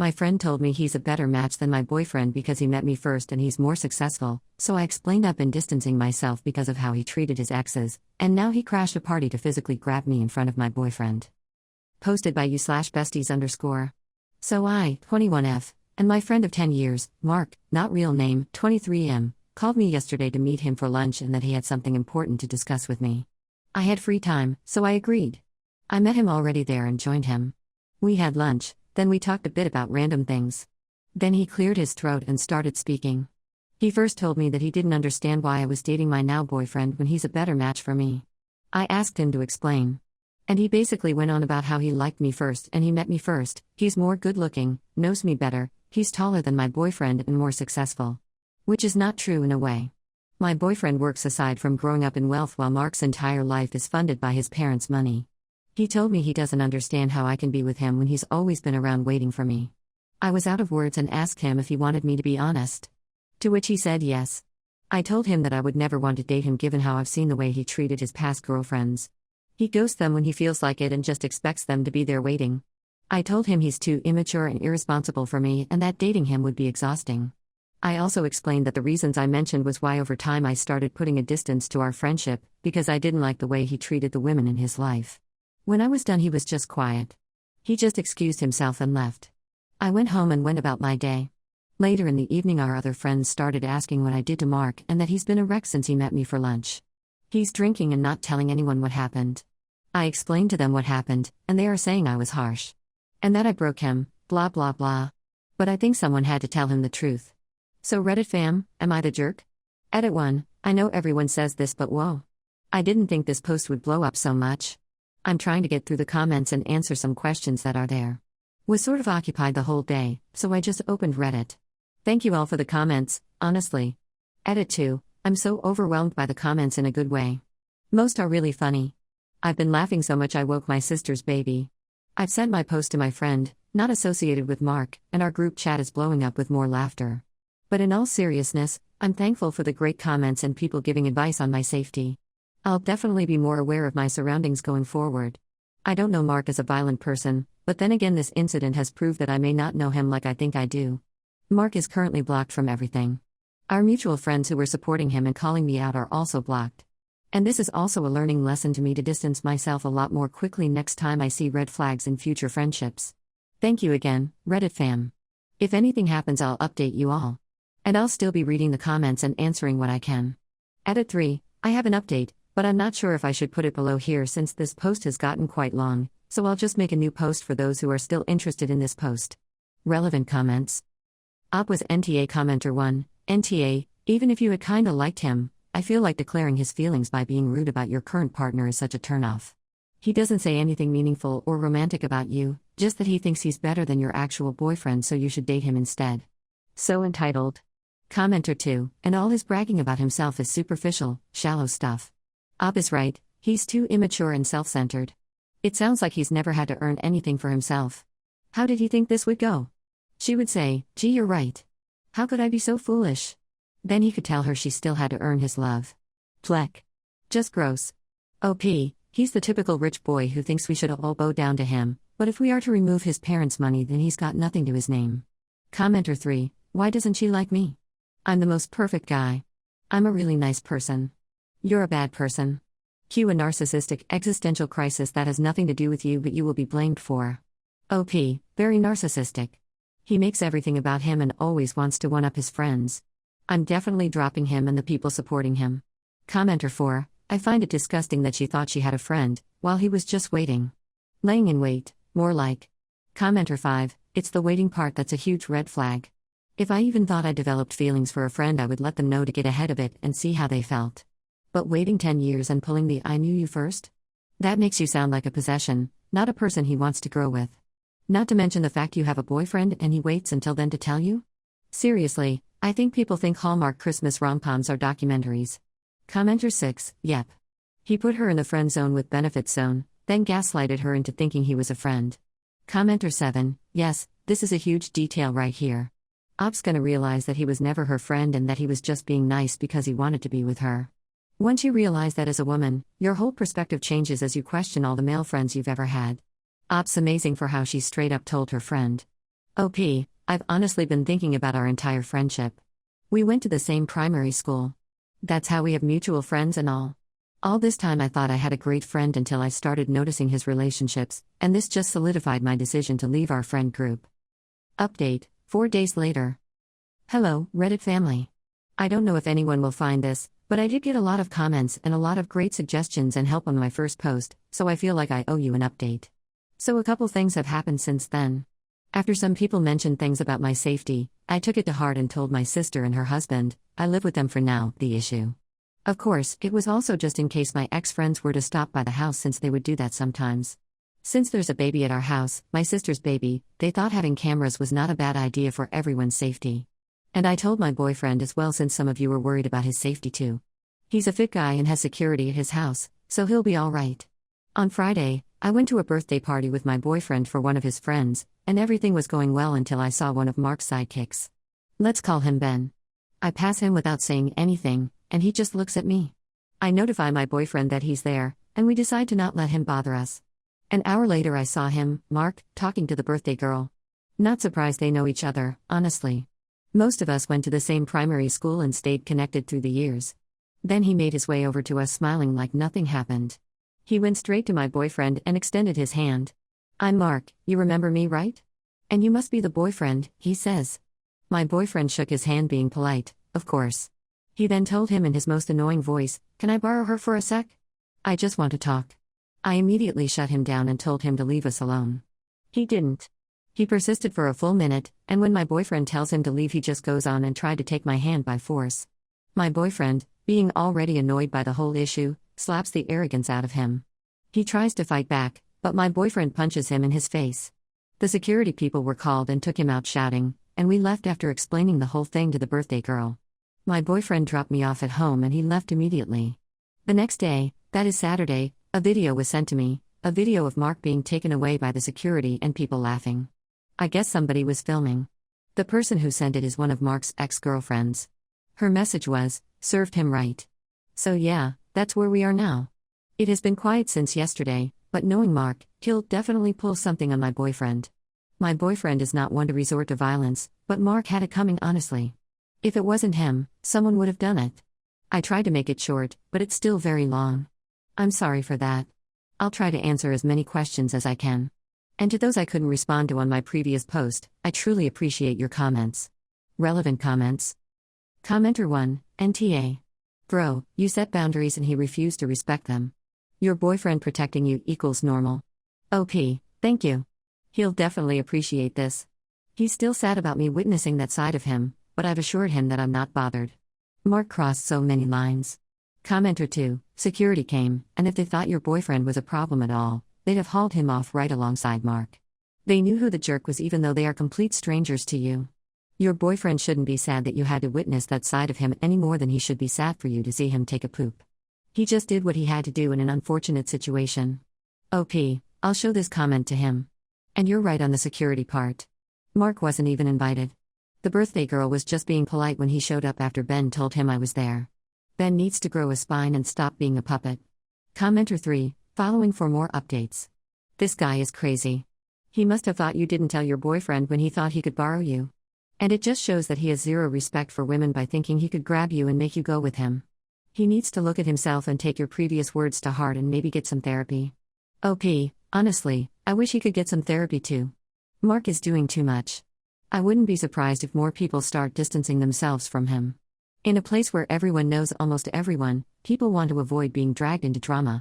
My friend told me he's a better match than my boyfriend because he met me first and he's more successful, so I explained I've been distancing myself because of how he treated his exes, and now he crashed a party to physically grab me in front of my boyfriend. Posted by you/besties_. So I, 21F, and my friend of 10 years, Mark, not real name, 23M, called me yesterday to meet him for lunch and that he had something important to discuss with me. I had free time, so I agreed. I met him already there and joined him. We had lunch, then we talked a bit about random things. Then he cleared his throat and started speaking. He first told me that he didn't understand why I was dating my now boyfriend when he's a better match for me. I asked him to explain. And he basically went on about how he liked me first and he met me first, he's more good-looking, knows me better, he's taller than my boyfriend and more successful. Which is not true in a way. My boyfriend works aside from growing up in wealth while Mark's entire life is funded by his parents' money. He told me he doesn't understand how I can be with him when he's always been around waiting for me. I was out of words and asked him if he wanted me to be honest. To which he said yes. I told him that I would never want to date him given how I've seen the way he treated his past girlfriends. He ghosts them when he feels like it and just expects them to be there waiting. I told him he's too immature and irresponsible for me and that dating him would be exhausting. I also explained that the reasons I mentioned was why over time I started putting a distance to our friendship, because I didn't like the way he treated the women in his life. When I was done he was just quiet. He just excused himself and left. I went home and went about my day. Later in the evening our other friends started asking what I did to Mark and that he's been a wreck since he met me for lunch. He's drinking and not telling anyone what happened. I explained to them what happened, and they are saying I was harsh. And that I broke him, blah blah blah. But I think someone had to tell him the truth. So Reddit fam, am I the jerk? Edit 1, I know everyone says this but whoa. I didn't think this post would blow up so much. I'm trying to get through the comments and answer some questions that are there. Was sort of occupied the whole day, so I just opened Reddit. Thank you all for the comments, honestly. Edit 2, I'm so overwhelmed by the comments in a good way. Most are really funny. I've been laughing so much I woke my sister's baby. I've sent my post to my friend, not associated with Mark, and our group chat is blowing up with more laughter. But in all seriousness, I'm thankful for the great comments and people giving advice on my safety. I'll definitely be more aware of my surroundings going forward. I don't know Mark as a violent person, but then again this incident has proved that I may not know him like I think I do. Mark is currently blocked from everything. Our mutual friends who were supporting him and calling me out are also blocked. And this is also a learning lesson to me to distance myself a lot more quickly next time I see red flags in future friendships. Thank you again, Reddit fam. If anything happens I'll update you all. And I'll still be reading the comments and answering what I can. Edit 3, I have an update, but I'm not sure if I should put it below here since this post has gotten quite long, so I'll just make a new post for those who are still interested in this post. Relevant comments. Op was NTA commenter 1, NTA, even if you had kinda liked him, I feel like declaring his feelings by being rude about your current partner is such a turnoff. He doesn't say anything meaningful or romantic about you, just that he thinks he's better than your actual boyfriend so you should date him instead. So entitled. Commenter 2, and all his bragging about himself is superficial, shallow stuff. Op is right, he's too immature and self-centered. It sounds like he's never had to earn anything for himself. How did he think this would go? She would say, gee you're right. How could I be so foolish? Then he could tell her she still had to earn his love. Pleck. Just gross. OP, he's the typical rich boy who thinks we should all bow down to him, but if we are to remove his parents' money then he's got nothing to his name. Commenter 3, why doesn't she like me? I'm the most perfect guy. I'm a really nice person. You're a bad person. Cue a narcissistic existential crisis that has nothing to do with you but you will be blamed for. OP, very narcissistic. He makes everything about him and always wants to one-up his friends. I'm definitely dropping him and the people supporting him. Commenter 4, I find it disgusting that she thought she had a friend, while he was just waiting. Laying in wait, more like. Commenter 5, it's the waiting part that's a huge red flag. If I even thought I developed feelings for a friend I would let them know to get ahead of it and see how they felt. But waiting 10 years and pulling the I knew you first? That makes you sound like a possession, not a person he wants to grow with. Not to mention the fact you have a boyfriend and he waits until then to tell you? Seriously, I think people think Hallmark Christmas rom-coms are documentaries. Commenter 6, yep. He put her in the friend zone with benefits zone, then gaslighted her into thinking he was a friend. Commenter 7, yes, this is a huge detail right here. Op's gonna realize that he was never her friend and that he was just being nice because he wanted to be with her. Once you realize that as a woman, your whole perspective changes as you question all the male friends you've ever had. Op's amazing for how she straight up told her friend. I've honestly been thinking about our entire friendship. We went to the same primary school. That's how we have mutual friends and all. All this time I thought I had a great friend until I started noticing his relationships, and this just solidified my decision to leave our friend group. Update, 4 days later. Hello, Reddit family. I don't know if anyone will find this, but I did get a lot of comments and a lot of great suggestions and help on my first post, so I feel like I owe you an update. So a couple things have happened since then. After some people mentioned things about my safety, I took it to heart and told my sister and her husband, I live with them for now, the issue. Of course, it was also just in case my ex-friends were to stop by the house since they would do that sometimes. Since there's a baby at our house, my sister's baby, they thought having cameras was not a bad idea for everyone's safety. And I told my boyfriend as well since some of you were worried about his safety too. He's a fit guy and has security at his house, so he'll be all right. On Friday, I went to a birthday party with my boyfriend for one of his friends, and everything was going well until I saw one of Mark's sidekicks. Let's call him Ben. I pass him without saying anything, and he just looks at me. I notify my boyfriend that he's there, and we decide to not let him bother us. An hour later I saw him, Mark, talking to the birthday girl. Not surprised they know each other, honestly. Most of us went to the same primary school and stayed connected through the years. Then he made his way over to us smiling like nothing happened. He went straight to my boyfriend and extended his hand. I'm Mark, you remember me, right? And you must be the boyfriend, he says. My boyfriend shook his hand being polite, of course. He then told him in his most annoying voice, can I borrow her for a sec? I just want to talk. I immediately shut him down and told him to leave us alone. He didn't. He persisted for a full minute, and when my boyfriend tells him to leave he just goes on and tried to take my hand by force. My boyfriend, being already annoyed by the whole issue, slaps the arrogance out of him. He tries to fight back, but my boyfriend punches him in his face. The security people were called and took him out shouting, and we left after explaining the whole thing to the birthday girl. My boyfriend dropped me off at home and he left immediately. The next day, that is Saturday, a video was sent to me, a video of Mark being taken away by the security and people laughing. I guess somebody was filming. The person who sent it is one of Mark's ex-girlfriends. Her message was, served him right. So yeah, that's where we are now. It has been quiet since yesterday, but knowing Mark, he'll definitely pull something on my boyfriend. My boyfriend is not one to resort to violence, but Mark had it coming honestly. If it wasn't him, someone would have done it. I tried to make it short, but it's still very long. I'm sorry for that. I'll try to answer as many questions as I can. And to those I couldn't respond to on my previous post, I truly appreciate your comments. Relevant comments. Commenter 1, NTA. Bro, you set boundaries and he refused to respect them. Your boyfriend protecting you equals normal. OP, thank you. He'll definitely appreciate this. He's still sad about me witnessing that side of him, but I've assured him that I'm not bothered. Mark crossed so many lines. Commenter 2, security came, and if they thought your boyfriend was a problem at all, they'd have hauled him off right alongside Mark. They knew who the jerk was even though they are complete strangers to you. Your boyfriend shouldn't be sad that you had to witness that side of him any more than he should be sad for you to see him take a poop. He just did what he had to do in an unfortunate situation. OP, I'll show this comment to him. And you're right on the security part. Mark wasn't even invited. The birthday girl was just being polite when he showed up after Ben told him I was there. Ben needs to grow a spine and stop being a puppet. Commenter 3, following for more updates. This guy is crazy. He must have thought you didn't tell your boyfriend when he thought he could borrow you. And it just shows that he has zero respect for women by thinking he could grab you and make you go with him. He needs to look at himself and take your previous words to heart and maybe get some therapy. OP, honestly, I wish he could get some therapy too. Mark is doing too much. I wouldn't be surprised if more people start distancing themselves from him. In a place where everyone knows almost everyone, people want to avoid being dragged into drama.